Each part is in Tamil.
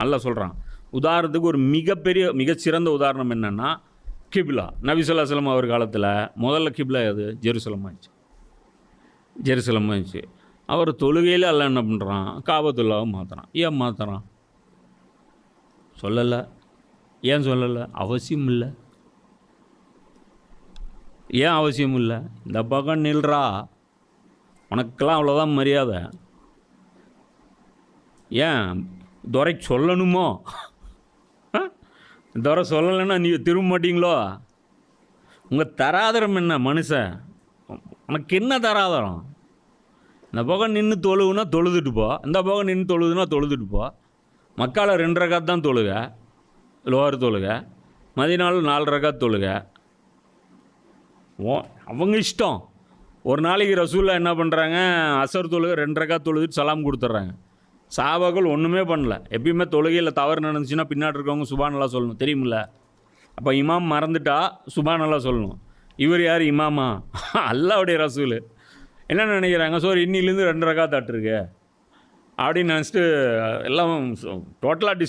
நல்லா சொல்கிறான். உதாரணத்துக்கு ஒரு மிகச்சிறந்த உதாரணம் என்னென்னா, கிப்லா. நபி ஸல்லல்லாஹு அலைஹி வஸல்லம் அவர் காலத்தில் முதல்ல கிப்லா எது? ஜெருசலம் ஆச்சு. ஜெருசலம் ஆச்சு. அவர் தொழுகையில் அல்லாஹ் என்ன பண்ணுறான்? காபத்துல்லாவை மாற்றுறான். ஏன் மாற்றுறான்? சொல்லலை. ஏன் சொல்லலை? அவசியம் இல்லை. ஏன் அவசியம் இல்லை? இந்த பக்கம் நில்றா, உனக்கெல்லாம் அவ்வளோதான் மரியாதை. ஏன் துரைக்கு சொல்லணுமோ? துரை சொல்லலைன்னா நீ திரும்ப மாட்டீங்களோ? உங்கள் தராதரம் என்ன மனுஷன்? உனக்கு என்ன தராதரம்? இந்த பக்கம் நின்று தொழுவுனா தொழுதுட்டு போ, இந்த பக்கம் நின்று தொழுதுன்னா தொழுதுட்டு போ. மக்கால 2 ரகாத் தான் தொழுக, லோவர் தொழுக. மதினால 4 ரகாத் தொழுக. அவங்க இஷ்டம். ஒரு நாளைக்கு ரசூல்லா என்ன பண்ணுறாங்க? அசர் தொழுக 2 ரகாத் தொழுதுட்டு சலாம் கொடுத்துட்றாங்க. சஹாபாக்கள் ஒன்றுமே பண்ணல. எப்பயுமே தொழுகையில் தவறு நடந்துச்சுன்னா பின்னாடி இருக்கவங்க சுப்ஹானல்லாஹ் சொல்லணும், தெரியுமில்ல? அப்போ இமாம் மறந்துட்டா சுப்ஹானல்லாஹ் சொல்லணும். இவர் யார் இமாமா? அல்லாஹ்வுடைய ரசூல். என்ன நினைக்கிறாங்க? இன்னிலேருந்து 2 ரகாத் ஆட்டிருக்கு அப்படின்னு நினச்சிட்டு எல்லாம் டோட்டலாக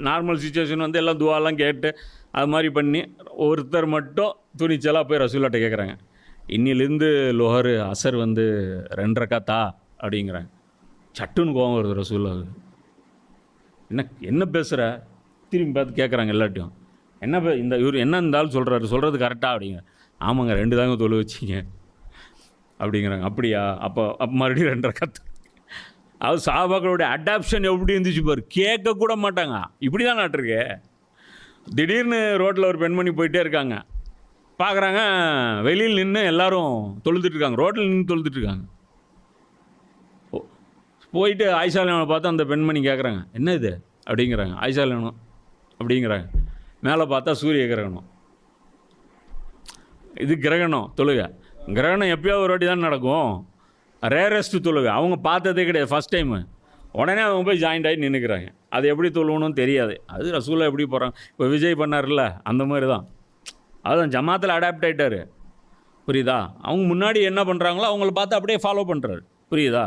நார்மல் சுச்சுவேஷன் வந்து எல்லாம் துவாலாம் கேட்டு அது மாதிரி பண்ணி ஒருத்தர் மட்டும் துணிச்சலாக போய் ரசூல்லாட்ட கேட்குறாங்க, இன்னிலேருந்து லொஹர் அசர் வந்து 2 ரகாத்தா அப்படிங்கிறாங்க. சட்டுன்னு கோவம் வருது ரசூலுல்லாஹ்வுக்கு. என்ன பேசுகிற? திரும்பி பார்த்து கேட்குறாங்க எல்லாட்டையும். இந்த இவர் என்ன இருந்தாலும் சொல்கிறது கரெக்டாக அப்படிங்க. ஆமாங்க 2 தாங்க தொழு வச்சிங்க அப்படிங்கிறாங்க. அப்படியா? அப்போ மறுபடியும் 2 ரகாத். அது சஹாபாக்களுடைய அடாப்ஷன் எப்படி இருந்துச்சு பாரு. கேட்கக்கூட மாட்டாங்க. இப்படி தான் நாட்டிருக்கு. திடீர்னு ரோட்டில் ஒரு பெண்மணி போயிட்டே இருக்காங்க. பார்க்குறாங்க, வெளியில் நின்று எல்லோரும் தொழுதுட்டுருக்காங்க. ரோட்டில் நின்று தொழுதுட்டுருக்காங்க. போயிட்டு ஆயிஷா லேனவை பார்த்து அந்த பெண்மணி கேட்குறாங்க, என்ன இது அப்படிங்கிறாங்க. ஆயிஷா லேனோ அப்படிங்கிறாங்க. மேலே பார்த்தா சூரிய கிரகணம். இது கிரகணம் தொழுக. கிரகணம் எப்பயோ ஒரு வாட்டி தான் நடக்கும். ரேரஸ்ட்டு தொழுக. அவங்க பார்த்ததே கிடையாது, ஃபஸ்ட் டைமு. உடனே அவங்க போய் ஜாயிண்ட் ஆகி நின்றுக்கிறாங்க. அது எப்படி தொழுவணும்னு தெரியாது. அது ரசூலா எப்படி போகிறாங்க? இப்போ விஜய் பண்ணார்ல, அந்த மாதிரி தான். அதுதான் ஜமாத்தில் அடாப்ட் ஆகிட்டார். புரியுதா? அவங்க முன்னாடி என்ன பண்ணுறாங்களோ அவங்கள பார்த்து அப்படியே ஃபாலோ பண்ணுறாரு. புரியுதா?